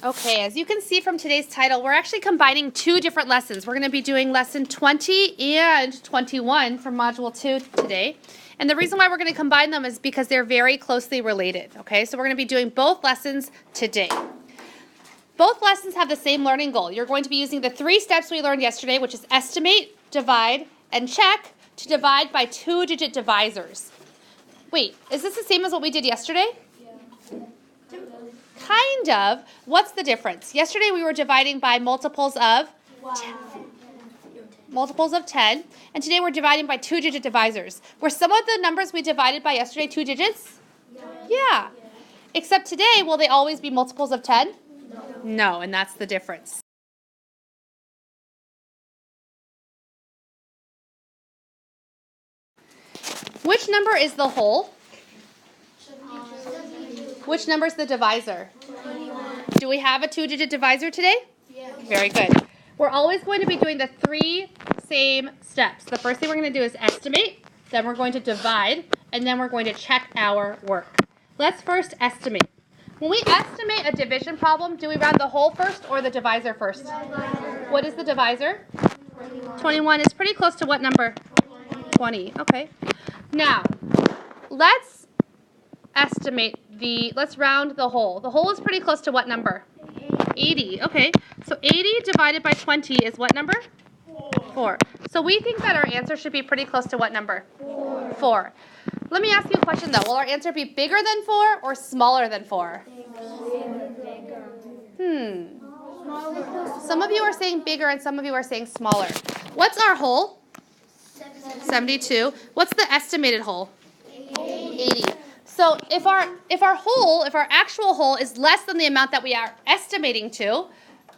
Okay, as you can see from today's title, we're actually combining two different lessons. We're going to be doing lesson 20 and 21 from module 2 today. And the reason why we're going to combine them is because they're very closely related. Okay, so we're going to be doing both lessons today. Both lessons have the same learning goal. You're going to be using the 3 steps we learned yesterday, which is estimate, divide, and check to divide by 2-digit divisors. Wait, is this the same as what we did yesterday? Kind of. What's the difference? Yesterday we were dividing by multiples of 10. Multiples of 10. And today we're dividing by 2-digit divisors. Were some of the numbers we divided by yesterday 2 digits? Yeah. Except today, will they always be multiples of 10? No, and that's the difference. Which number is the whole? Which number is the divisor? 21. Do we have a 2-digit divisor today? Yes. Very good. We're always going to be doing the 3 same steps. The first thing we're going to do is estimate, then we're going to divide, and then we're going to check our work. Let's first estimate. When we estimate a division problem, do we round the whole first or the divisor first? Divisor. What is the divisor? 21 is pretty close to what number? 20. Okay. Now, let's estimate let's round the whole. The whole is pretty close to what number? 80. Okay. So 80 divided by 20 is what number? 4. So we think that our answer should be pretty close to what number? 4. Let me ask you a question though. Will our answer be bigger than 4 or smaller than 4? Some of you are saying bigger and some of you are saying smaller. What's our whole? 72. What's the estimated whole? 80. So if our actual whole is less than the amount that we are estimating to,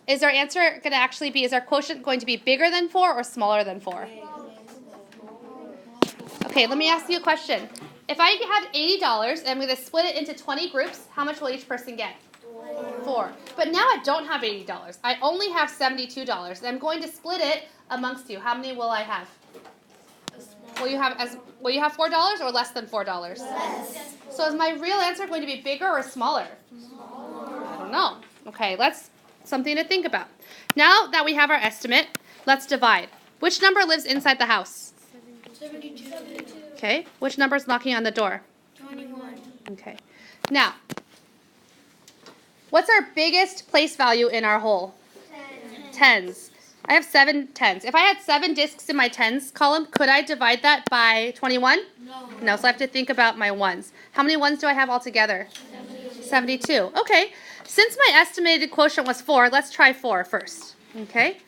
is our answer going to actually be, is our quotient going to be bigger than 4 or smaller than 4? Okay, let me ask you a question. If I have $80 and I'm going to split it into 20 groups, how much will each person get? 4. But now I don't have $80. I only have $72. And I'm going to split it amongst you. How many will I have? Will you have $4 or less than $4? Less. So is my real answer going to be bigger or smaller? Smaller. I don't know. Okay, something to think about. Now that we have our estimate, let's divide. Which number lives inside the house? 72. Okay. Which number is knocking on the door? 21. Okay. Now, what's our biggest place value in our whole? 10. Tens. I have 7 tens. If I had 7 discs in my tens column, could I divide that by 21? No, so I have to think about my ones. How many ones do I have altogether? 72. Okay. Since my estimated quotient was 4, let's try 4 first. Okay.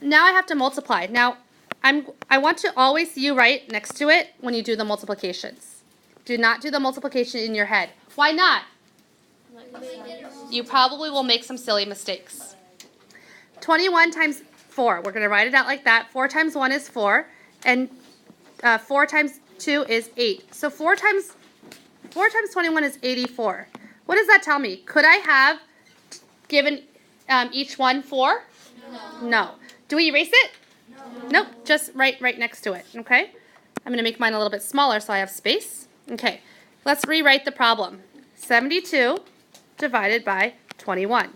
Now I have to multiply. Now, I want to always see you write next to it when you do the multiplications. Do not do the multiplication in your head. Why not? You probably will make some silly mistakes. 21 times 4. We're going to write it out like that. 4 times 1 is 4. And 4 times 2 is 8. So 4 times 21 is 84. What does that tell me? Could I have given each one 4? No. Do we erase it? Nope. Just right next to it. Okay? I'm going to make mine a little bit smaller so I have space. Okay. Let's rewrite the problem. 72 divided by 21.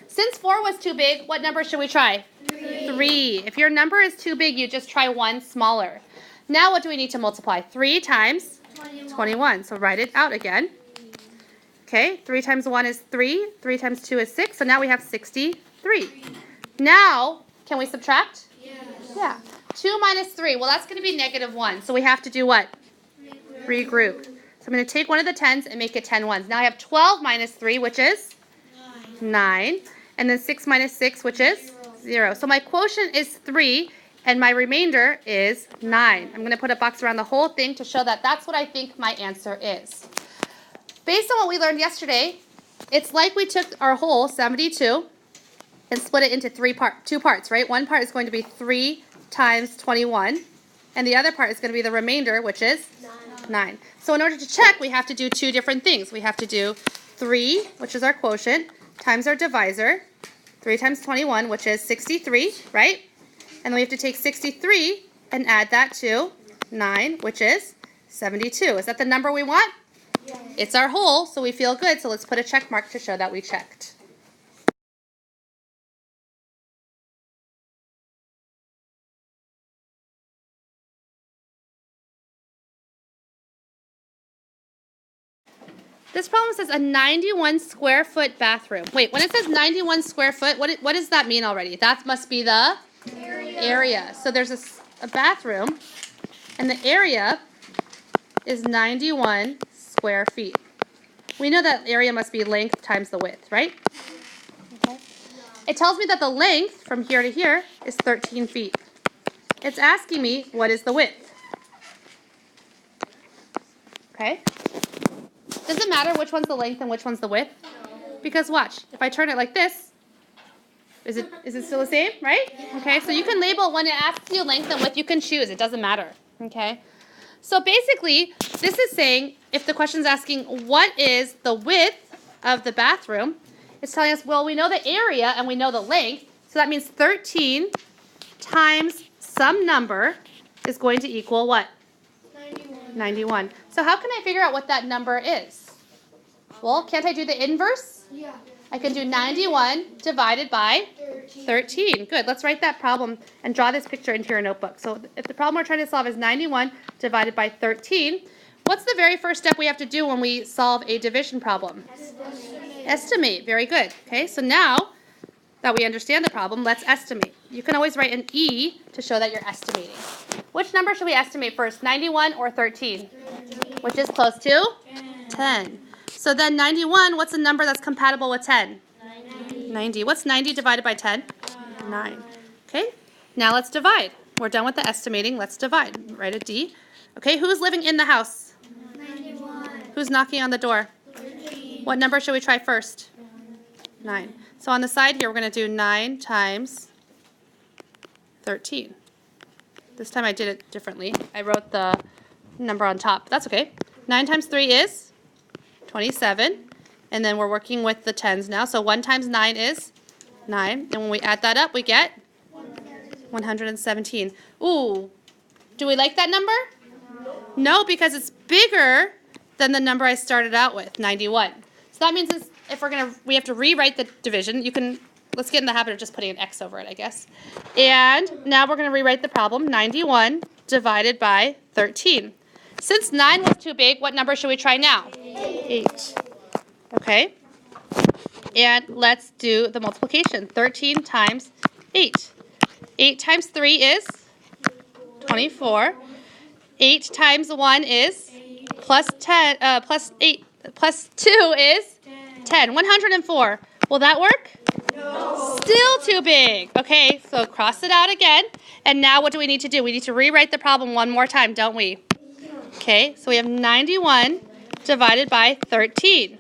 Since 4 was too big, what number should we try? 3. If your number is too big, you just try one smaller. Now what do we need to multiply? 3 times 21. So write it out again. Okay, 3 times 1 is 3. 3 times 2 is 6. So now we have 63. Now, can we subtract? Yes. Yeah. 2 minus 3. Well, that's going to be -1. So we have to do what? Regroup. So I'm going to take one of the 10s and make it 10 ones. Now I have 12 minus 3, which is 9. And then 6 minus 6, which is 0. So my quotient is 3, and my remainder is 9. I'm going to put a box around the whole thing to show that that's what I think my answer is. Based on what we learned yesterday, it's like we took our whole 72 and split it into two parts, right? One part is going to be 3 times 21, and the other part is going to be the remainder, which is 9. So in order to check, we have to do 2 different things. We have to do 3, which is our quotient, times our divisor, 3 times 21, which is 63, right? And then we have to take 63 and add that to 9, which is 72. Is that the number we want? Yes. It's our whole, so we feel good. So let's put a check mark to show that we checked. This problem says a 91 square foot bathroom. Wait, when it says 91 square foot, what does that mean already? That must be the area. So there's a bathroom, and the area is 91 square feet. We know that area must be length times the width, right? Okay. It tells me that the length from here to here is 13 feet. It's asking me, what is the width? Okay. Does it matter which one's the length and which one's the width? Because watch, if I turn it like this, is it still the same, right? Okay, so you can label when it asks you length and width, you can choose. It doesn't matter, okay? So basically, this is saying, if the question's asking, what is the width of the bathroom? It's telling us, well, we know the area and we know the length, so that means 13 times some number is going to equal what? 91. So how can I figure out what that number is? Well, can't I do the inverse? Yeah. I can do 91 divided by 13. Good. Let's write that problem and draw this picture into your notebook. So if the problem we're trying to solve is 91 divided by 13, what's the very first step we have to do when we solve a division problem? Estimate. Very good. Okay, so now that we understand the problem, let's estimate. You can always write an E to show that you're estimating. Which number should we estimate first, 91 or 13? Which is close to? 10. So then 91, what's a number that's compatible with 10? 90. What's 90 divided by 10? 9. Okay, now let's divide. We're done with the estimating. Let's divide. Write a D. Okay, who's living in the house? 91. Who's knocking on the door? 13. What number should we try first? 9. So on the side here, we're going to do 9 times 13. This time I did it differently. I wrote the number on top. That's okay. 9 times 3 is 27. And then we're working with the tens now. So 1 times 9 is 9. And when we add that up, we get 117. Ooh, do we like that number? No, because it's bigger than the number I started out with, 91. So that means if we have to rewrite the division. Let's get in the habit of just putting an X over it, I guess. And now we're going to rewrite the problem, 91 divided by 13. Since 9 was too big, what number should we try now? 8. Okay. And let's do the multiplication. 13 times 8. 8 times 3 is 24. 8 times 1 is plus 10, plus 8, plus 2 is 10. 104. Will that work? No. Still too big. Okay, so cross it out again. And now what do we need to do? We need to rewrite the problem one more time, don't we? Okay, so we have 91 divided by 13.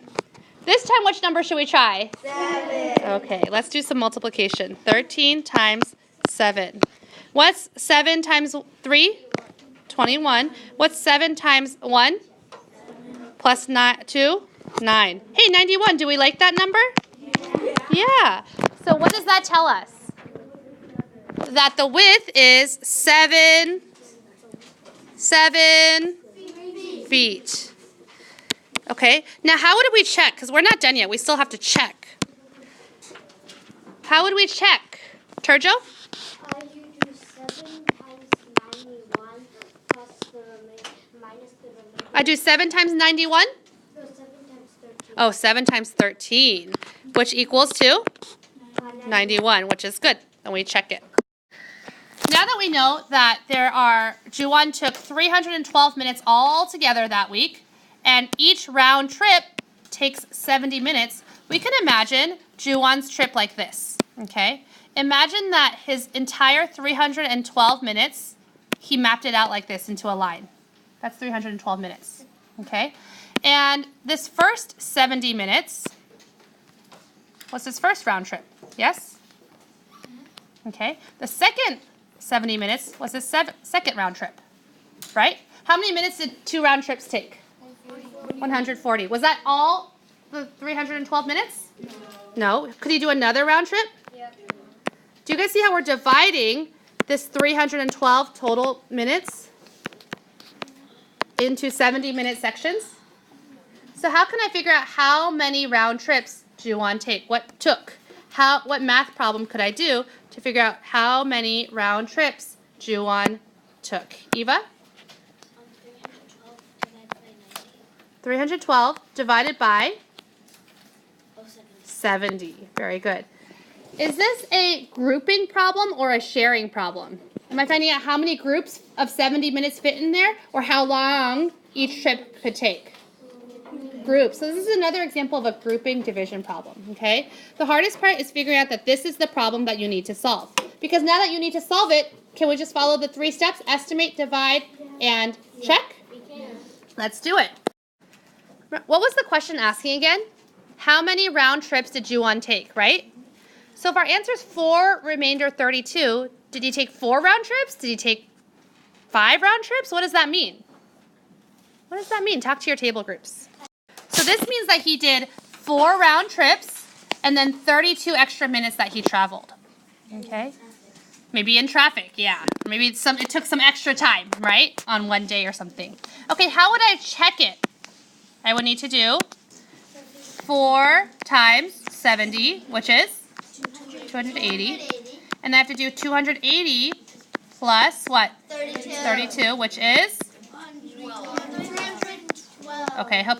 This time, which number should we try? 7. Okay, let's do some multiplication. 13 times 7. What's 7 times 3? 21. What's 7 times 1? Plus 2? 9. Hey, 91, do we like that number? Yeah. So what does that tell us? That the width is 7 feet. Okay, now how would we check? Because we're not done yet. We still have to check. How would we check? Turjo? You do 7 times 91 plus the minus the remainder. I do 7 times 91? No, 7 times 13. Oh, 7 times 13, which equals to 91, which is good. And we check it. Now that we know that Juwon took 312 minutes all together that week, and each round trip takes 70 minutes, we can imagine Juwon's trip like this, okay? Imagine that his entire 312 minutes, he mapped it out like this into a line. That's 312 minutes, okay? And this first 70 minutes was his first round trip, yes? Okay, the second 70 minutes was his second round trip, right? How many minutes did 2 round trips take? 140. Was that all the 312 minutes? No. Could he do another round trip? Yep. Do you guys see how we're dividing this 312 total minutes into 70-minute sections? So how can I figure out how many round trips Juwon take? What math problem could I do to figure out how many round trips Juwon took? Eva? 312 divided by 70. Very good. Is this a grouping problem or a sharing problem? Am I finding out how many groups of 70 minutes fit in there, or how long each trip could take? Groups. So this is another example of a grouping division problem, okay? The hardest part is figuring out that this is the problem that you need to solve. Because now that you need to solve it, can we just follow the 3 steps? Estimate, divide, and check? Let's do it. What was the question asking again? How many round trips did Juwon take, right? So if our answer is 4, remainder 32, did he take 4 round trips? Did he take 5 round trips? What does that mean? What does that mean? Talk to your table groups. So this means that he did 4 round trips and then 32 extra minutes that he traveled. Okay? Maybe in traffic, yeah. Maybe it took some extra time, right? On one day or something. Okay, how would I check it? I would need to do 4 times 70, which is 280. And I have to do 280 plus what? 32, which is? 312. Okay, I hope